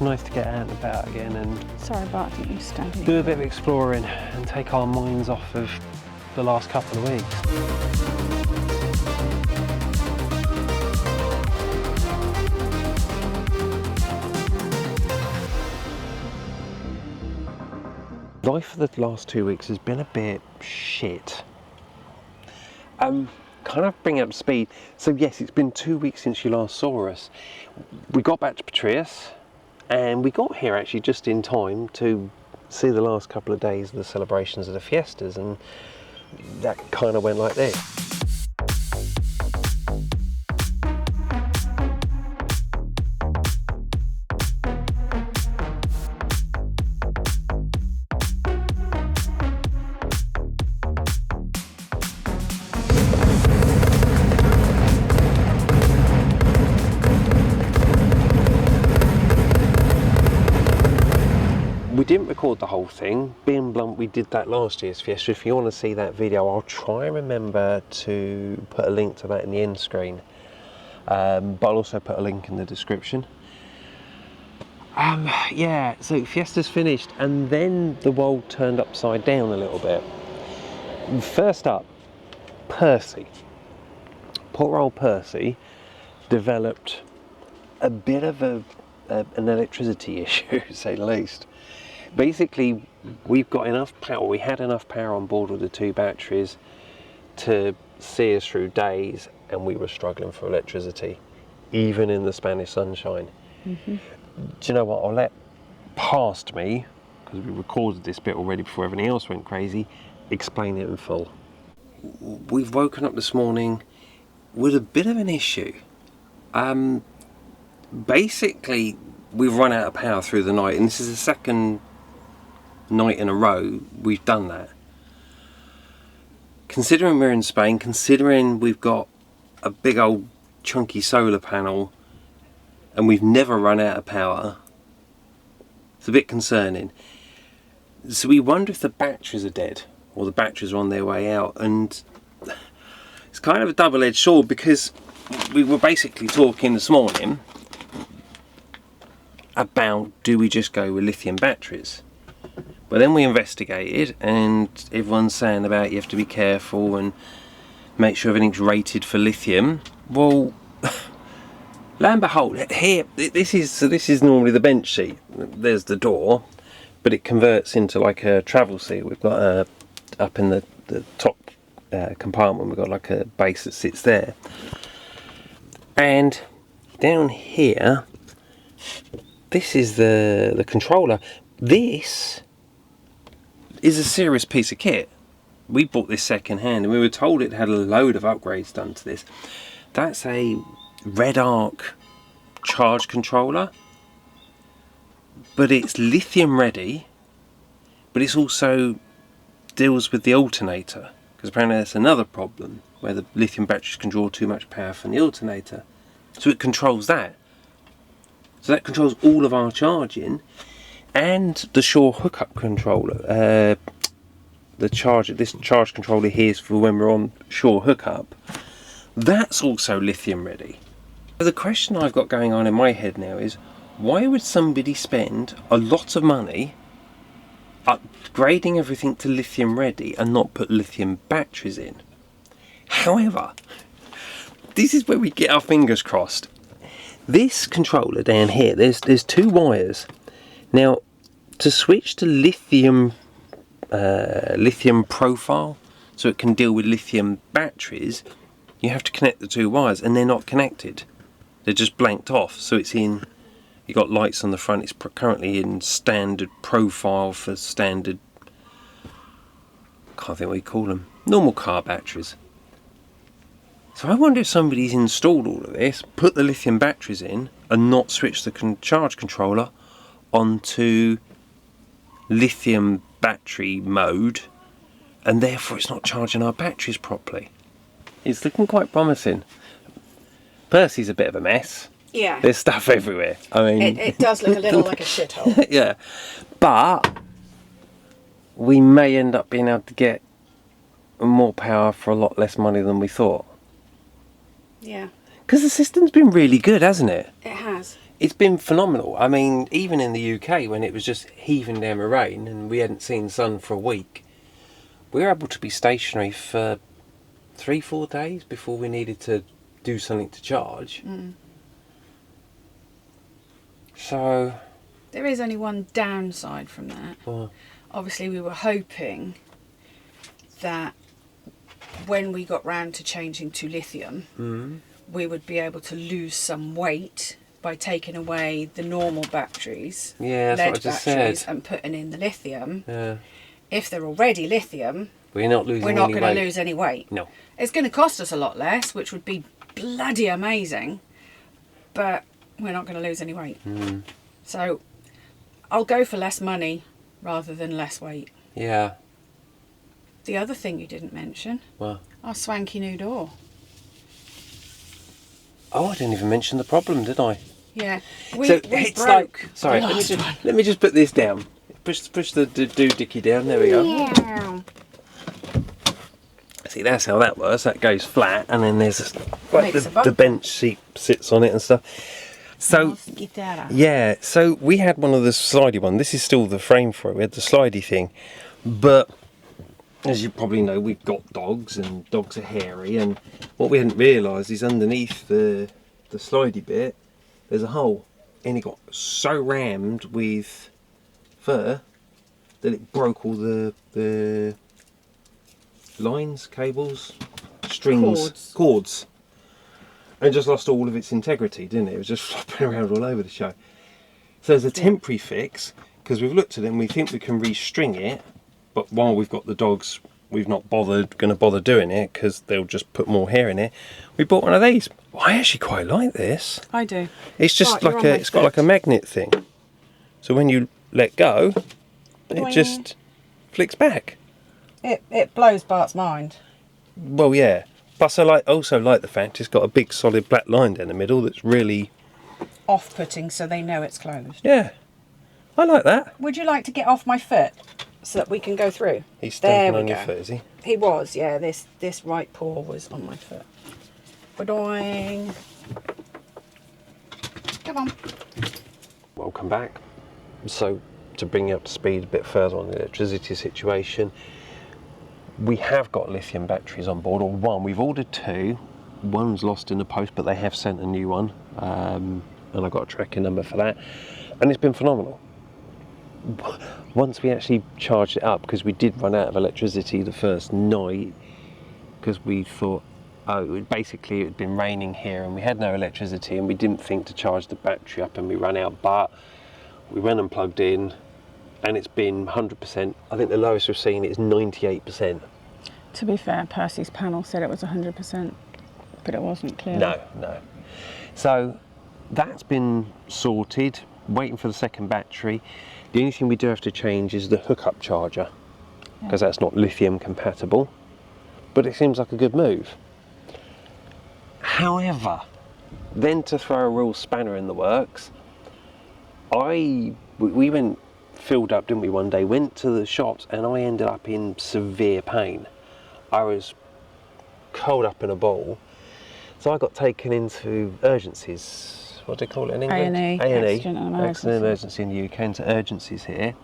Nice to get out and about again and Sorry, Bart, I didn't you stand here. do a bit of exploring and take our minds off of the last couple of weeks. Life for the last 2 weeks has been a bit shit. Kind of bring up speed. So yes, it's been 2 weeks since you last saw us. We got back to Percie and we got here actually just in time to see the last couple of days of the celebrations of the fiestas, and that kind of went like this. We didn't record the whole thing. Being blunt, we did that last year's fiesta. If you want to see that video, I'll try and remember to put a link to that in the end screen. But I'll also put a link in the description. Yeah, so fiesta's finished, and then the world turned upside down a little bit. First up, Percie. Poor old Percie developed a bit of an electricity issue, to say the least. Basically, we've got enough power, we had enough power on board with the 2 batteries to see us through days, and we were struggling for electricity, even in the Spanish sunshine. Mm-hmm. Do you know what, I'll let past me, because we recorded this bit already before everything else went crazy, explain it in full. We've woken up this morning with a bit of an issue. Basically, we've run out of power through the night, and this is the second night in a row we've done that. Considering we're in Spain, considering we've got a big old chunky solar panel and we've never run out of power, it's a bit concerning. So we wonder if the batteries are dead or the batteries are on their way out, and it's kind of a double-edged sword, because we were basically talking this morning about, do we just go with lithium batteries? But then we investigated, and everyone's saying about you have to be careful and make sure everything's rated for lithium. Well, lo and behold, here, this is normally the bench seat. There's the door, but it converts into like a travel seat. We've got up in the top compartment, we've got like a base that sits there. And down here, this is the controller. This is a serious piece of kit. We bought this second hand, and we were told it had a load of upgrades done to this. That's a red arc charge controller, but it's lithium ready, but it's also deals with the alternator, because apparently that's another problem where the lithium batteries can draw too much power from the alternator. So it controls that. So that controls all of our charging, and the shore hookup controller. This charge controller here is for when we're on shore hookup. That's also lithium ready. So the question I've got going on in my head now is, why would somebody spend a lot of money upgrading everything to lithium ready and not put lithium batteries in? However, this is where we get our fingers crossed. This controller down here, there's 2 wires. Now, to switch to lithium profile, so it can deal with lithium batteries, you have to connect the 2 wires, and they're not connected. They're just blanked off. So it's in, you've got lights on the front. It's currently in standard profile for standard, can't think what you call them, normal car batteries. So I wonder if somebody's installed all of this, put the lithium batteries in, and not switched the charge controller onto lithium battery mode, and therefore it's not charging our batteries properly. It's looking quite promising. Percie's a bit of a mess. Yeah. There's stuff everywhere. I mean, it does look a little like a shithole. Yeah. But we may end up being able to get more power for a lot less money than we thought. Yeah. Because the system's been really good, hasn't it? It has. It's been phenomenal. I mean, even in the UK, when it was just heaving down with rain and we hadn't seen the sun for a week, we were able to be stationary for 3-4 days before we needed to do something to charge. So There is only one downside from that. well, Obviously, we were hoping that when we got round to changing to lithium, we would be able to lose some weight by taking away the normal batteries, yeah, that's lead what I just batteries, said. and putting in the lithium. Yeah, If they're already lithium, we're not losing we're not any going to weight. lose any weight. No. It's going to cost us a lot less, which would be bloody amazing, but we're not going to lose any weight. So I'll go for less money rather than less weight. Yeah. The other thing you didn't mention, Well. our swanky new door. Oh, I didn't even mention the problem, did I? Yeah, So we it's broke. like, sorry, the let last one. me just put this down. Push the doohickey down. There we go. Yeah. See, that's how that works. That goes flat, and then there's like Makes a the bumper. bench seat sits on it and stuff. So yeah, so we had one of the slidey one. This is still the frame for it. We had the slidey thing, but as you probably know, we've got dogs, and dogs are hairy. And what we hadn't realised is underneath the slidey bit, there's a hole, and it got so rammed with fur that it broke all the lines, cables, strings, cords, and just lost all of its integrity, didn't it? It was just flopping around all over the show. So there's a temporary fix, because we've looked at it and we think we can restring it, but while we've got the dogs, we've not going to bother doing it because they'll just put more hair in it. We bought one of these. Well, I actually quite like this. I do. It's just Right, like you're on my it's got like a magnet thing. So when you let go, it Boing. just flicks back. It blows Bart's mind. Well, yeah. Plus, I also like the fact it's got a big solid black line down the middle that's really... Off-putting, so they know it's closed. Yeah. I like that. Would you like to get off my foot so that we can go through? He's stamping There on we your go. foot, is he? He was, yeah. This right paw was on my foot. Ba-doing. Come on. Welcome back. So, to bring you up to speed a bit further on the electricity situation, we have got lithium batteries on board, or one. We've ordered 2. One's lost in the post, but they have sent a new one, and I've got a tracking number for that, and it's been phenomenal. Once we actually charged it up, because we did run out of electricity the first night, because we thought, basically it had been raining here and we had no electricity, and we didn't think to charge the battery up, and we ran out, but we went and plugged in, and it's been 100%. I think the lowest we've seen is 98%. To be fair, Percy's panel said it was 100%, but it wasn't clear. No. So that's been sorted, waiting for the second battery. The only thing we do have to change is the hookup charger, because that's not lithium compatible, but it seems like a good move. However, then to throw a real spanner in the works, we went, filled up, didn't we, one day, went to the shops, and I ended up in severe pain. I was curled up in a ball, so I got taken into urgencies. What do they call it in England? A&E, accident and emergency in the UK, into urgencies here.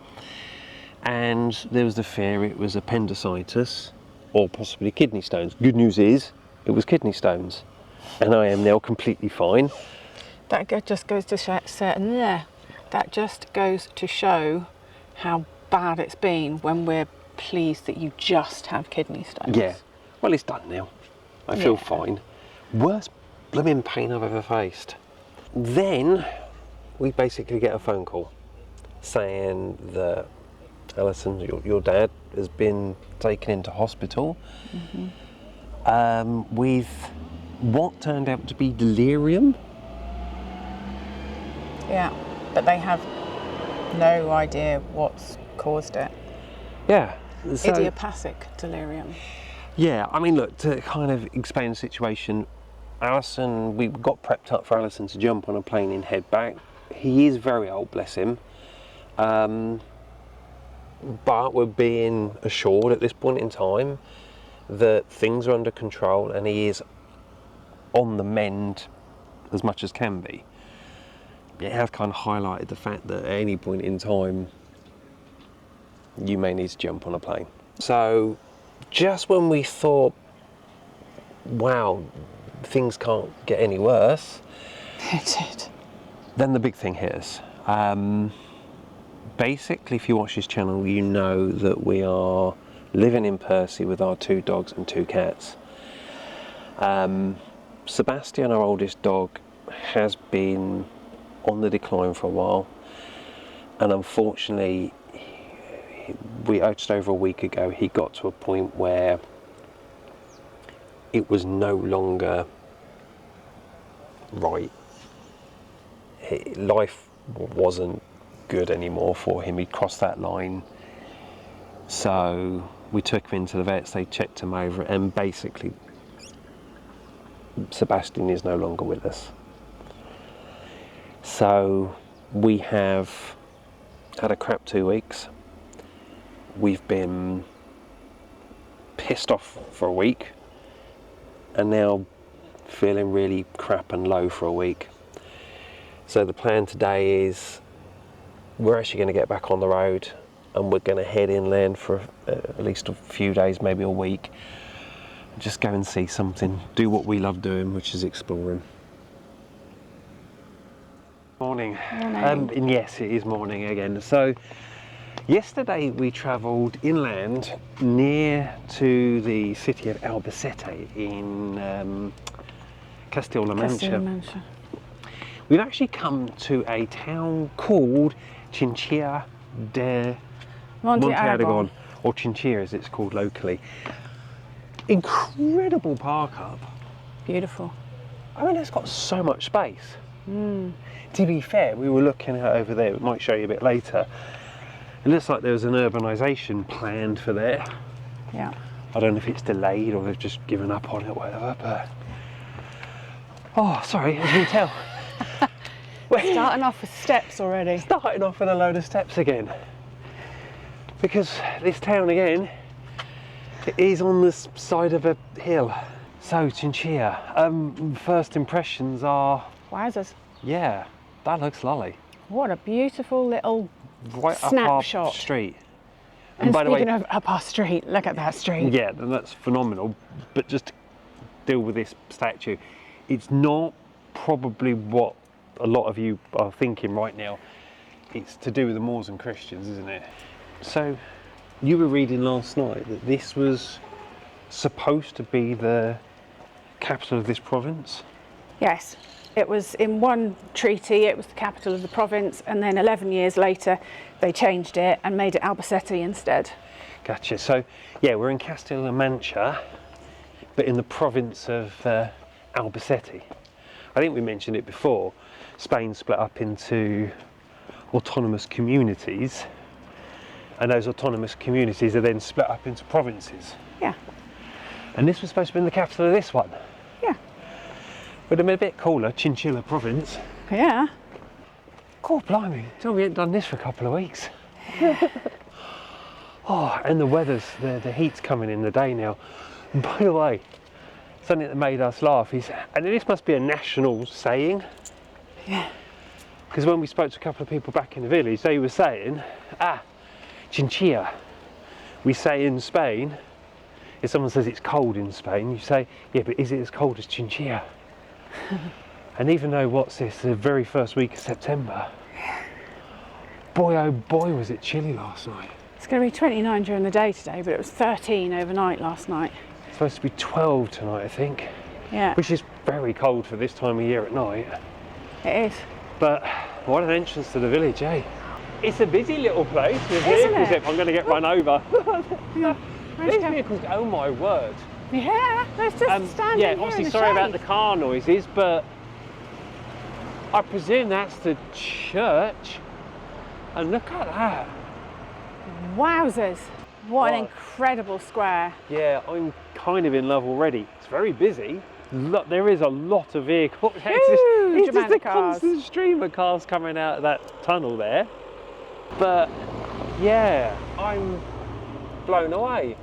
And there was the fear it was appendicitis or possibly kidney stones. Good news is, it was kidney stones, and I am now completely fine. That just goes to show how bad it's been when we're pleased that you just have kidney stones. Yeah, well, it's done now. I feel fine. Worst blooming pain I've ever faced. Then we basically get a phone call saying that Alison, your dad, has been taken into hospital with what turned out to be delirium. Yeah, but they have no idea what's caused it. Yeah. So, Idiopathic delirium. yeah, I mean, look, to kind of explain the situation, Alison, we got prepped up for Alison to jump on a plane and head back. He is very old, bless him. But we're being assured at this point in time that things are under control and he is on the mend as much as can be. it has kind of highlighted the fact that at any point in time you may need to jump on a plane. So just when we thought, wow, things can't get any worse, It did. then the big thing hit us. Basically, if you watch this channel, you know that we are living in Percie with our 2 dogs and 2 cats. Sebastian, our oldest dog, has been on the decline for a while, and unfortunately, just over a week ago, he got to a point where it was no longer right. Life wasn't good anymore for him. He'd crossed that line. So we took him into the vets, they checked him over, and basically Sebastian is no longer with us. So we have had a crap 2 weeks. We've been pissed off for a week, and now feeling really crap and low for a week. So the plan today is we're actually going to get back on the road, and we're going to head inland for at least a few days, maybe a week. Just go and see something, do what we love doing, which is exploring. Morning. Morning. And yes, it is morning again. So yesterday we travelled inland near to the city of Albacete in Castilla La Mancha. We've actually come to a town called Chinchilla de Montearagon, or Chinchilla as it's called locally. Incredible park up. Beautiful. I mean, it's got so much space. To be fair, we were looking at over there, we might show you a bit later. It looks like there was an urbanisation planned for there. Yeah. I don't know if it's delayed or they've just given up on it or whatever, but... Oh, sorry, as you can tell. Starting off with steps already. Starting off with a load of steps again. Because this town again is on the side of a hill. So, Chinchilla, first impressions are... Wowzers. Yeah, that looks lovely. What a beautiful little Right snapshot. up our street. And by the way, speaking of up our street, look at that street. yeah, and that's phenomenal. But just to deal with this statue, it's not probably what a lot of you are thinking right now. It's to do with the Moors and Christians, isn't it? So, you were reading last night that this was supposed to be the capital of this province? Yes. It was in one treaty, it was the capital of the province, and then 11 years later they changed it and made it Albacete instead. Gotcha. So, yeah, we're in Castilla-La Mancha, but in the province of Albacete. I think we mentioned it before. Spain split up into autonomous communities, and those autonomous communities are then split up into provinces. Yeah. And this was supposed to be the capital of this one. Yeah. Would have been a bit cooler, Chinchilla province. Yeah. God blimey, tell me we hadn't done this for a couple of weeks. Oh, and the weather's, the heat's coming in the day now. And by the way, something that made us laugh is, and this must be a national saying. Yeah. Because when we spoke to a couple of people back in the village, they were saying, Chinchilla. We say in Spain, if someone says it's cold in Spain, you say, yeah, but is it as cold as Chinchilla? And even though, what's this, the very first week of September, boy oh boy was it chilly last night. It's going to be 29 during the day today, but it was 13 overnight last night. It's supposed to be 12 tonight, I think. Yeah. Which is very cold for this time of year at night. It is. But what an entrance to the village, eh? It's a busy little place, Isn't it? except I'm going to get run over. Yeah. These vehicles, oh my word. Yeah, let's just stand yeah, in here obviously in the sorry shade. about the car noises, but I presume that's the church. And look at that. Wowzers. What an Wow. incredible square. Yeah, I'm kind of in love already. It's very busy. Look, there is a lot of vehicles. Huge it's just amount a of cars. constant stream of cars coming out of that tunnel there. But yeah, I'm blown away.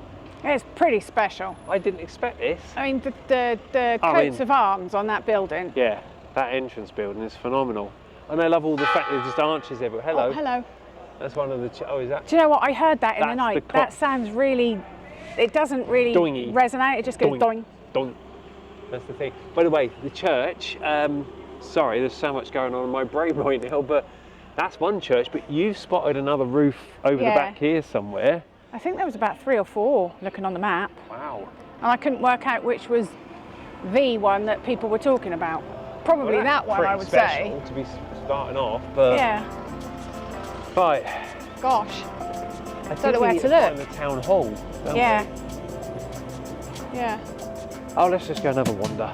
It's pretty special. I didn't expect this. I mean, the I coats mean- of arms on that building. Yeah, that entrance building is phenomenal. And I love all the fact there's just arches everywhere. Hello. Oh, hello. That's one of the... oh, is that... Do you know what? I heard that in the That's night. the That sounds really... It doesn't really Doingy. resonate. It just goes doing. Doing. That's the thing. By the way, the church... sorry, there's so much going on in my brain right now, but that's one church. But you've spotted another roof over the back here somewhere. I think there was about 3 or 4 looking on the map. Wow. And I couldn't work out which was the one that people were talking about. Probably Well, that one, I would say. special to be starting off, but... Yeah. Right. Gosh. I Don't know where to look. find the town hall. don't Yeah. we? Yeah. Oh, let's just go and have a wander.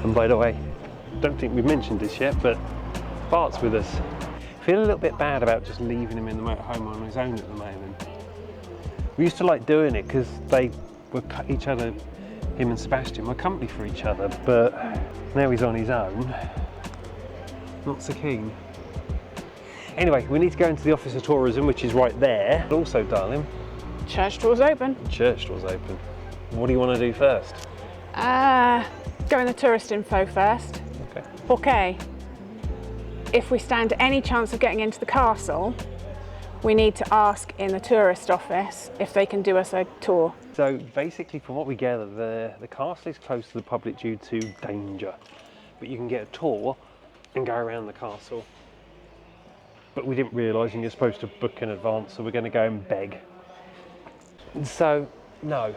And by the way, don't think we've mentioned this yet, but Bart's with us. Feel a little bit bad about just leaving him in the motorhome on his own at the moment. We used to like doing it because they were each other, him and Sebastian were company for each other, but now he's on his own, not so keen. Anyway, we need to go into the Office of Tourism, which is right there. Also, darling, Church door's open. church door's open. What do you want to do first? Go in the tourist info first. Okay. Okay. If we stand any chance of getting into the castle, we need to ask in the tourist office if they can do us a tour. So basically, from what we gather, the castle is closed to the public due to danger, but you can get a tour and go around the castle. But we didn't realise you're supposed to book in advance, so we're going to go and beg. So, no.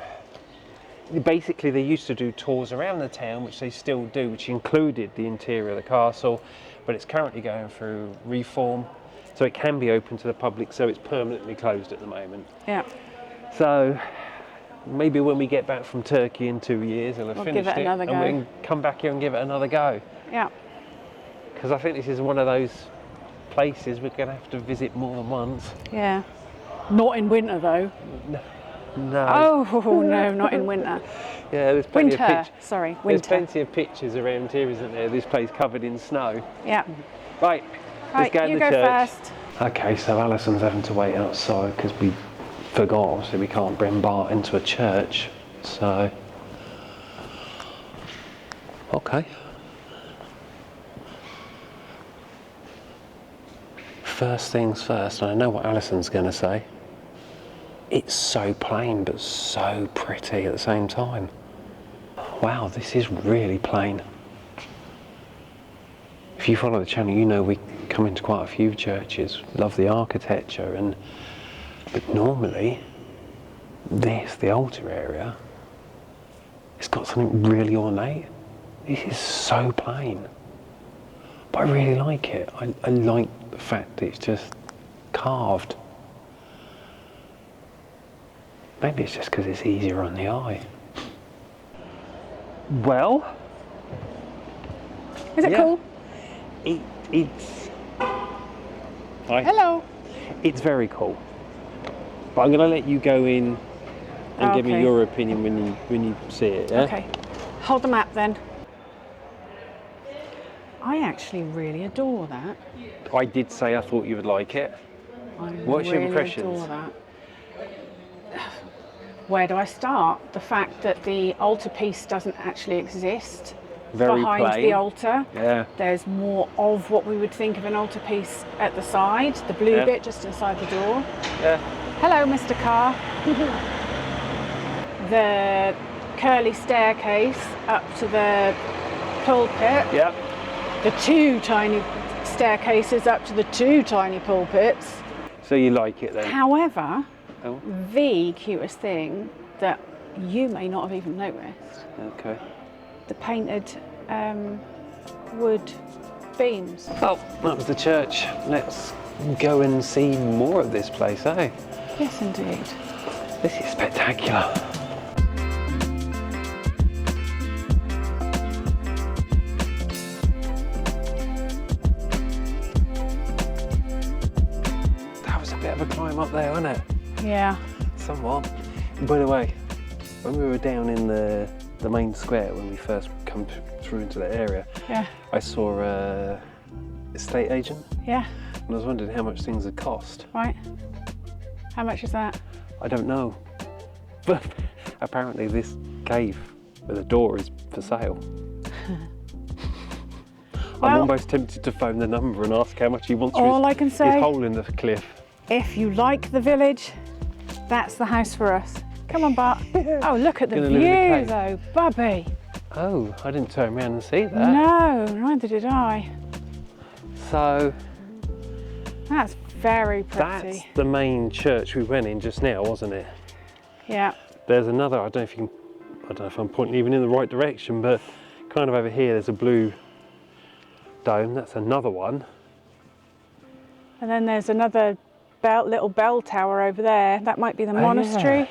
Basically, they used to do tours around the town, which they still do, which included the interior of the castle, but it's currently going through reform, so it can be open to the public, so it's permanently closed at the moment. Yeah. So maybe when we get back from Turkey in 2 years, we'll have finished give it another and go. we can come back here and give it another go. Yeah. Because I think this is one of those places we're going to have to visit more than once. Yeah. Not in winter though. No. Oh no, not in winter. Yeah, there's plenty of Winter. Sorry, There's winter. plenty of pictures around here, isn't there? This place covered in snow. Yeah. Right, let's Right, go in you the go church. first. Okay, so Alison's having to wait outside because we forgot, obviously we can't bring Bart into a church, so... Okay. First things first, and I know what Alison's going to say. It's so plain, but so pretty at the same time. Wow, this is really plain. If you follow the channel, you know we come into quite a few churches, love the architecture, but normally, the altar area, it's got something really ornate. This is so plain. But I really like it. I like the fact that it's just carved. Maybe it's just because it's easier on the eye. Well, Is it yeah. cool? It's... Hello. It's very cool. But I'm going to let you go in and give me Okay. your opinion when you see it, yeah? Okay. Hold the map then. I actually really adore that. I did say I thought you would like it. I What's your really impressions? adore that. Where do I start? The fact that the altarpiece doesn't actually exist Very behind plain. the altar. Yeah. There's more of what we would think of an altarpiece at the side, the blue Yeah. bit just inside the door. Yeah. Hello, Mr. Carr. The curly staircase up to the pulpit. Yeah. The 2 tiny staircases up to the 2 tiny pulpits. So you like it then? However, Oh, the cutest thing that you may not have even noticed, okay. the painted wood beams. Oh, that was the church. Let's go and see more of this place, eh? Yes, indeed. This is spectacular. That was a bit of a climb up there, wasn't it? Yeah. Somewhat. By the way, when we were down in the the main square when we first come through into that area, Yeah. I saw a estate agent, Yeah. and I was wondering how much things had cost. Right. How much is that? I don't know, but apparently this cave with a door is for sale. I'm Well, almost tempted to phone the number and ask how much he wants for all his, I can his say, hole in the cliff. if you like the village, that's the house for us. Come on, Bart. Oh, look at the Gonna live in the view, cave. though, Bubby. Oh, I didn't turn around and see that. No, neither did I. So That's very that's pretty. the main church we went in just now, wasn't it? Yeah. There's another, I don't know if I'm pointing even in the right direction, but kind of over here there's a blue dome. That's another one. And then there's another little bell tower over there. That might be the monastery Yeah.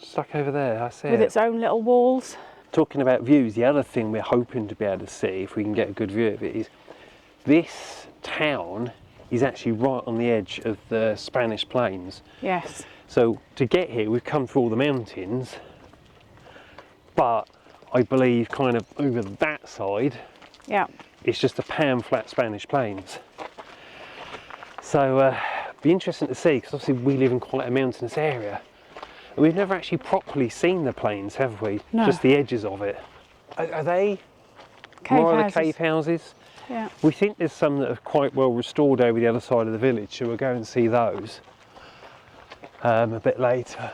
Stuck over there, I see with it. its own little walls. Talking about views, the other thing we're hoping to be able to see, if we can get a good view of it, is this town is actually right on the edge of the Spanish plains. Yes. So to get here, we've come through all the mountains, but I believe kind of over that side, Yeah. it's just the pan-flat Spanish plains. So be interesting to see, because obviously we live in quite a mountainous area. And we've never actually properly seen the plains, have we? No. Just the edges of it. Are they Cave more of houses. the cave houses? Yeah. We think there's some that are quite well restored over the other side of the village, so we'll go and see those a bit later.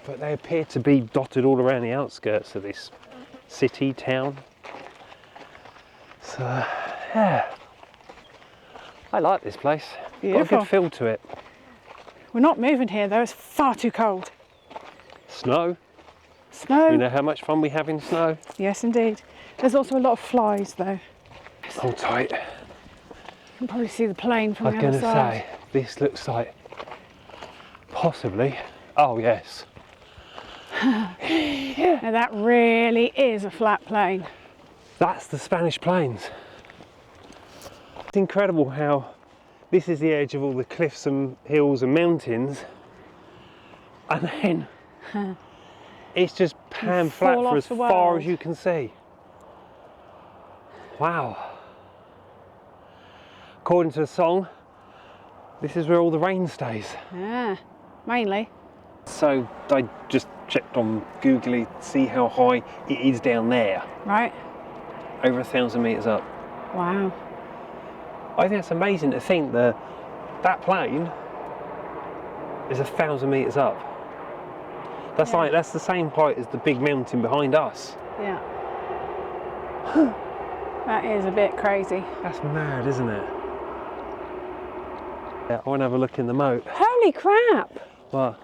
But they appear to be dotted all around the outskirts of this city, town. So, yeah. I like this place. Got a Beautiful. good feel to it. We're not moving here though, it's far too cold. Snow. Snow. You know how much fun we have in snow? Yes, indeed. There's also a lot of flies though. Hold tight. You can probably see the plane I from was the going other to side. say, this looks like possibly. Oh, yes. Now that really is a flat plane. That's the Spanish plains. It's incredible how this is the edge of all the cliffs and hills and mountains, and then it's just pan flat fall for off as the far world. as you can see. Wow. According to the song, this is where all the rain stays. Yeah, mainly. So I just checked on Googly to see how high it is down there. Right. Over 1,000 metres up. Wow. I think it's amazing to think that that plane is 1,000 metres up. That's Yeah. like, that's the same height as the big mountain behind us. Yeah. That is a bit crazy. That's mad, isn't it? Yeah, I want to have a look in the moat. Holy crap! What?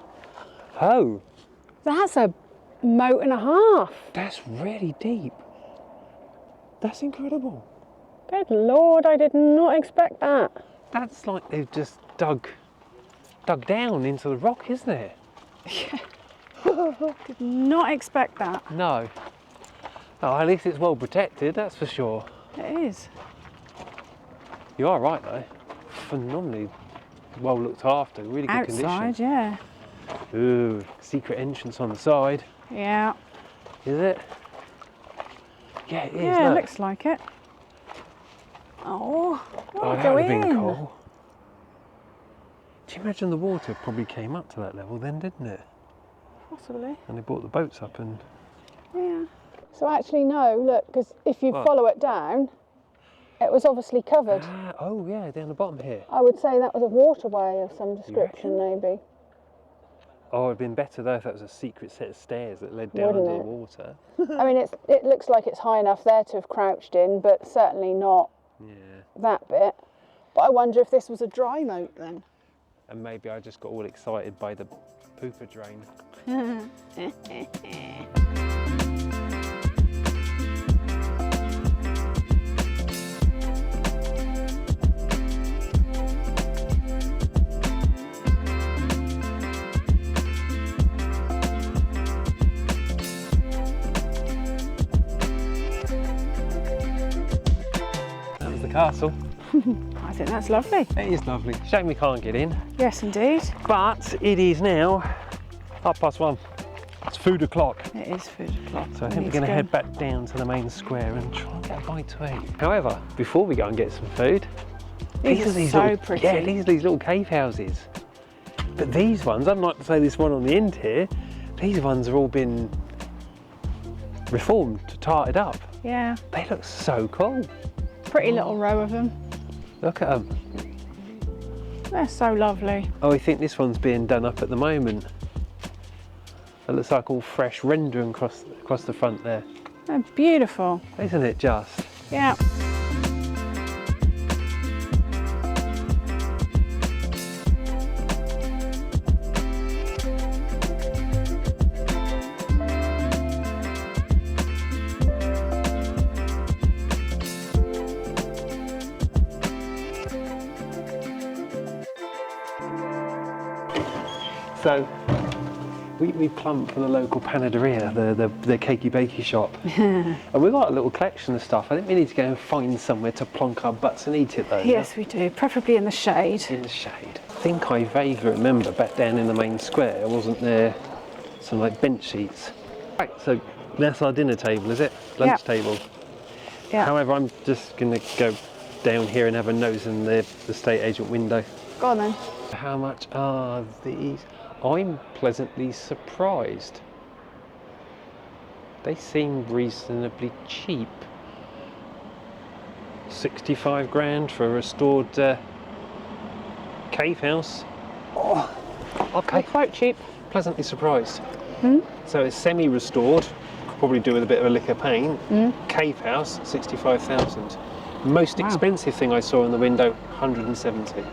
Oh, That's a moat and a half. that's really deep. That's incredible. Good Lord, I did not expect that. That's like they've just dug down into the rock, isn't it? Did not expect that. No. Oh, at least it's well protected, that's for sure. It is. You are right though. Phenomenally well looked after, really good Outside, condition. yeah. Ooh, secret entrance on the side. Yeah. Is it? Yeah, it is. Yeah, it look. looks like it. Oh, Oh, that go would have in. been cool. Do you imagine the water probably came up to that level then, didn't it? Possibly. And they brought the boats up and... Yeah. So actually no, look, because if you What? follow it down, it was obviously covered. Ah, oh yeah, down the bottom here. I would say that was a waterway of some description, maybe. Oh, it'd been better though if that was a secret set of stairs that led down Wouldn't under it? the water. I mean, it looks like it's high enough there to have crouched in, but certainly not Yeah. that bit. But I wonder if this was a dry moat then. And maybe I just got all excited by the pooper drain. That was the castle. I think that's lovely. It is lovely. Shame we can't get in. Yes, indeed. But it is now 1:30. It's food o'clock. It is food o'clock. So I think we're going to head back down to the main square and try and get a bite to eat. However, before we go and get some food, These are so little, pretty. Yeah, these are these little cave houses. But these ones, unlike say this one on the end here, these ones have all been reformed, tarted up. Yeah. They look so cool. Pretty little row of them. Look at them. They're so lovely. Oh, I think this one's being done up at the moment. It looks like all fresh rendering across the front there. They're beautiful. Isn't it just? Yeah. So we plumped for the local panaderia, the cakey bakey shop. And we've got a little collection of stuff. I think we need to go and find somewhere to plonk our butts and eat it though. Yes, we do. Preferably in the shade. In the shade. I think I vaguely remember back down in the main square, wasn't there some like bench seats? Right, so that's our dinner table, is it? Lunch table. Yeah. However, I'm just going to go down here and have a nose in the estate agent window. Go on then. How much are these? I'm pleasantly surprised. They seem reasonably cheap. 65 grand for a restored cave house. Oh, okay. They're quite cheap. Pleasantly surprised. So it's semi-restored, could probably do with a bit of a lick of paint. Cave house, 65,000. Most expensive thing I saw in the window, 170.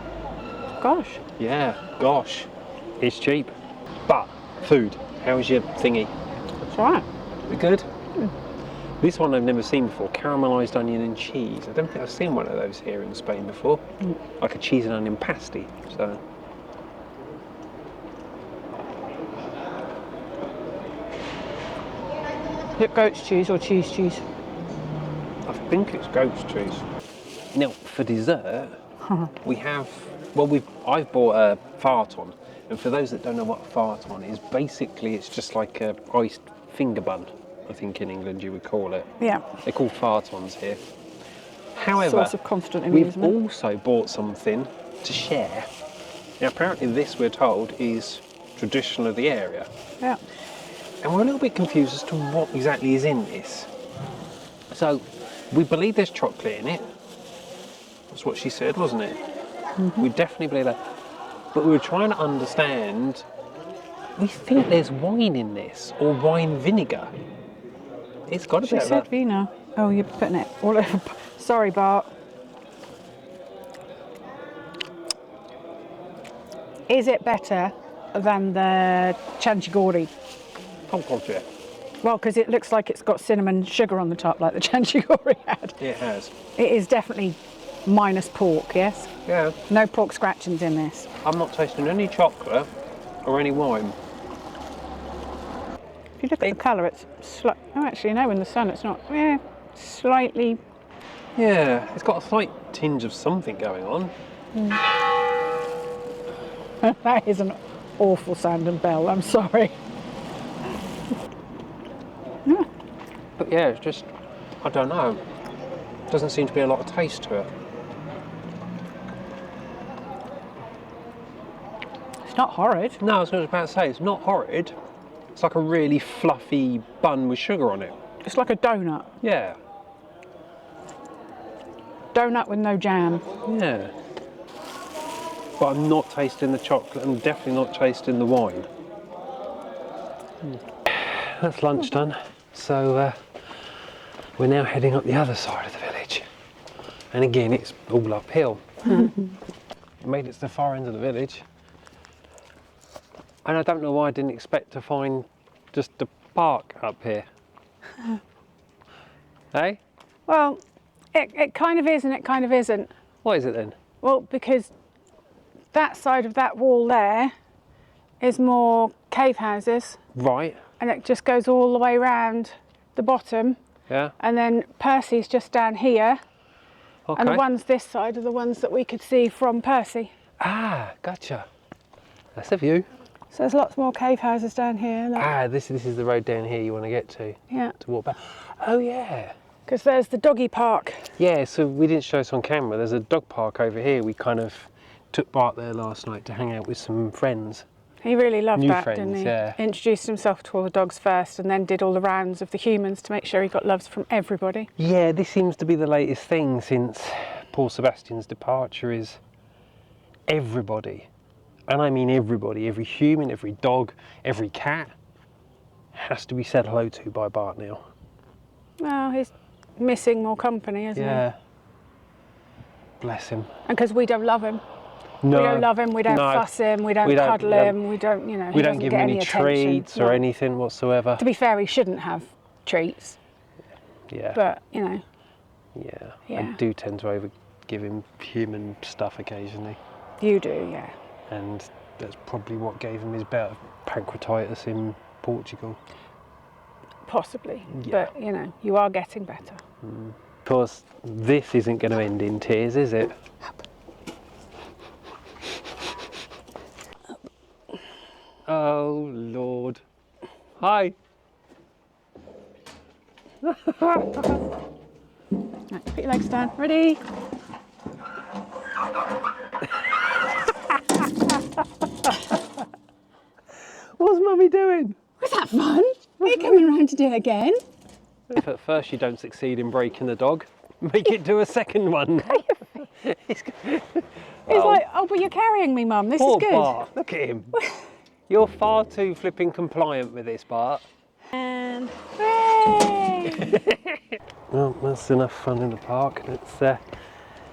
Gosh. Yeah, gosh, it's cheap. But food, how's your thingy? That's right. Is it good? This one I've never seen before, caramelised onion and cheese. I don't think I've seen one of those here in Spain before. Like a cheese and onion pasty. So. Is it goat's cheese or cheese? I think it's goat's cheese. Now, for dessert, we have, I've bought a farton. And for those that don't know what a farton is, basically it's just like a iced finger bun, I think in England you would call it. Yeah. They're called fartons here. However, Source of constant we've amusement. also bought something to share. Now apparently this, we're told, is traditional of the area. Yeah. And we're a little bit confused as to what exactly is in this. So, we believe there's chocolate in it. That's what she said, wasn't it? We definitely believe that. But we were trying to understand, we think there's wine in this, or wine vinegar. It's got to be She like said that. vino. Oh, you're putting it all over. Sorry, Bart. Is it better than the Chinchilla? Oh, God, yeah. Well, because it looks like it's got cinnamon sugar on the top, like the Chinchilla had. It has. It is definitely minus pork, yes? Yeah. No pork scratchings in this. I'm not tasting any chocolate or any wine. If you look at the colour, it's oh, actually, no, in the sun it's not. Yeah, slightly. Yeah, it's got a slight tinge of something going on. That is an awful sound and bell, I'm sorry. But yeah, it's just, I don't know. Doesn't seem to be a lot of taste to it. It's not horrid. No, I was about to say, it's not horrid. It's like a really fluffy bun with sugar on it. It's like a donut. Yeah. Donut with no jam. Yeah. But I'm not tasting the chocolate, I'm definitely not tasting the wine. That's lunch done. So we're now heading up the other side of the village. And again, it's all uphill. Made it to the far end of the village. And I don't know why I didn't expect to find just a park up here. Hey? Well, it kind of is and it kind of isn't. What is it then? Well, because that side of that wall there is more cave houses. Right. And it just goes all the way around the bottom. Yeah. And then Percie's just down here. Okay. And the ones this side are the ones that we could see from Percie. Ah, gotcha. That's a view. So there's lots more cave houses down here. Look. Ah, this is the road down here you want to get to. Yeah. To walk back. Oh yeah. Because there's the doggy park. Yeah, so we didn't show us on camera. There's a dog park over here. We kind of took Bart there last night to hang out with some friends. He really loved New that, friends, didn't he? yeah. Introduced himself to all the dogs first and then did all the rounds of the humans to make sure he got loves from everybody. Yeah, this seems to be the latest thing since Paul Sebastian's departure is everybody. And I mean everybody, every human, every dog, every cat has to be said hello to by Bart now. Well, he's missing more company, isn't he? Yeah. Bless him. And because we don't love him. No, we don't love him, we don't fuss him, we don't cuddle him, we don't, you know, we don't give him any treats or anything whatsoever. To be fair, he shouldn't have treats. Yeah. But, you know. Yeah. Yeah. I do tend to over give him human stuff occasionally. You do, yeah. And that's probably what gave him his bout of pancreatitis in Portugal. Possibly. Yeah. But, you know, you are getting better. Of course, this isn't going to end in tears, is it? Oh, Lord. Hi. Right, put your legs down. Ready? What's Mummy doing? Was that fun? Are you coming around to do it again? If at first you don't succeed in breaking the dog, make it do a second one. He's like, oh, but you're carrying me, Mum. This Poor is good. Bart. Look at him. You're far too flipping compliant with this, Bart. And hooray! Well, that's enough fun in the park. Let's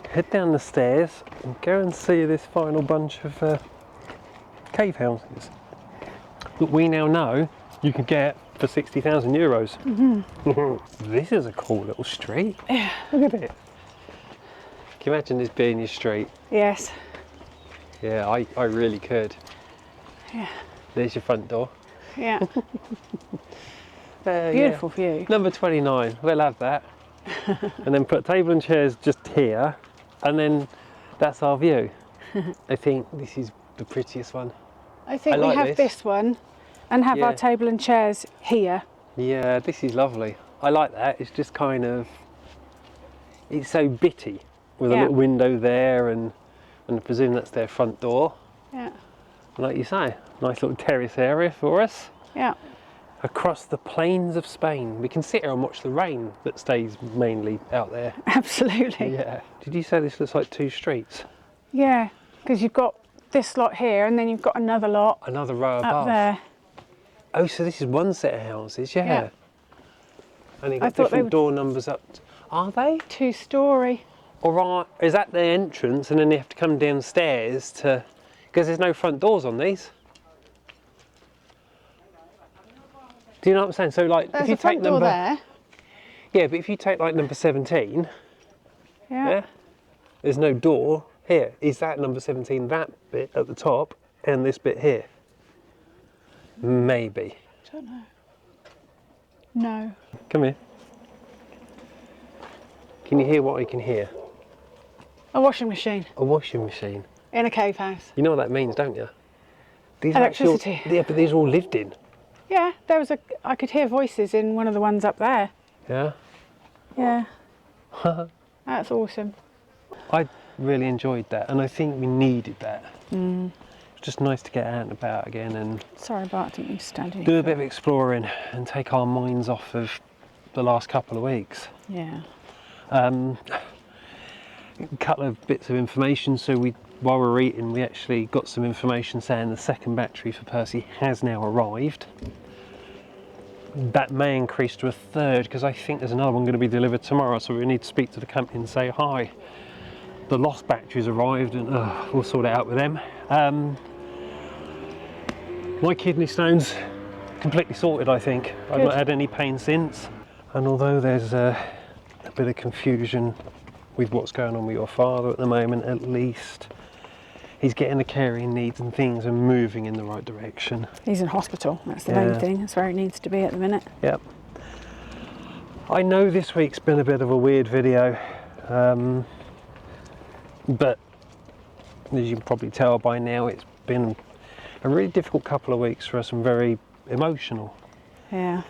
head down the stairs and go and see this final bunch of cave houses that we now know you can get for 60,000 euros. Mm-hmm. This is a cool little street. Yeah. Look at it. Can you imagine this being your street? Yes. Yeah, I really could. Yeah. There's your front door. Yeah. Yeah. Beautiful view. Number 29, we'll have that. And then put table and chairs just here, and then that's our view. I think this is the prettiest one. I think we like have this one and have our Yeah. table and chairs here. Yeah, this is lovely. I like that. It's just kind of, it's so bitty with a Yeah. little window there, and I presume that's their front door. Yeah. Like you say, nice little terrace area for us. Yeah. Across the plains of Spain. We can sit here and watch the rain that stays mainly out there. Absolutely. Yeah. Did you say this looks like two streets? Yeah, because you've got this lot here and then you've got another lot Another row up above. there. Oh, so this is one set of houses, yeah. Yeah. And you've I got thought they different were- door numbers up. Are they? 2-storey. Or is that the entrance and then they have to come downstairs to... Because there's no front doors on these. Do you know what I'm saying? So like, There's if you a front take door number... there. Yeah, but if you take like number 17, Yeah. there's no door here. Is that number 17, that bit at the top, and this bit here? Maybe. I don't know. No. Come here. Can you hear what I can hear? A washing machine A washing machine. in a cave house. You know what that means, don't you? These are actual- Electricity. yeah, but these are all lived in. Yeah, there was I could hear voices in one of the ones up there. Yeah. Yeah. That's awesome. I really enjoyed that, and I think we needed that. It's just nice to get out and about again and Sorry, Bart, I didn't mean to stand you. do a bit of exploring and take our minds off of the last couple of weeks. Yeah. A couple of bits of information. So while we were eating, we actually got some information saying the second battery for Percie has now arrived. That may increase to a third because I think there's another one going to be delivered tomorrow, so we need to speak to the company and say hi. The lost battery's arrived and we'll sort it out with them. My kidney stone's completely sorted, I think. I've Good. not had any pain since, and although there's a bit of confusion with what's going on with your father at the moment, at least he's getting the care he needs and things are moving in the right direction. He's in hospital. That's the Yeah. main thing. That's where he needs to be at the minute. Yep. I know this week's been a bit of a weird video, but as you can probably tell by now, it's been a really difficult couple of weeks for us and very emotional. Yeah.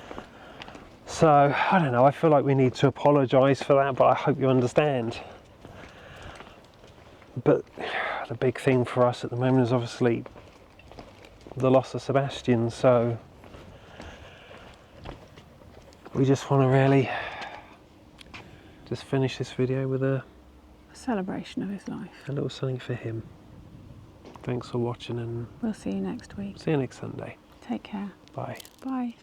So, I don't know, I feel like we need to apologise for that, but I hope you understand. But the big thing for us at the moment is obviously the loss of Sebastian, so we just want to really just finish this video with a celebration of his life. A little something for him. Thanks for watching, and We'll see you next week. see you next Sunday. Take care. Bye. Bye.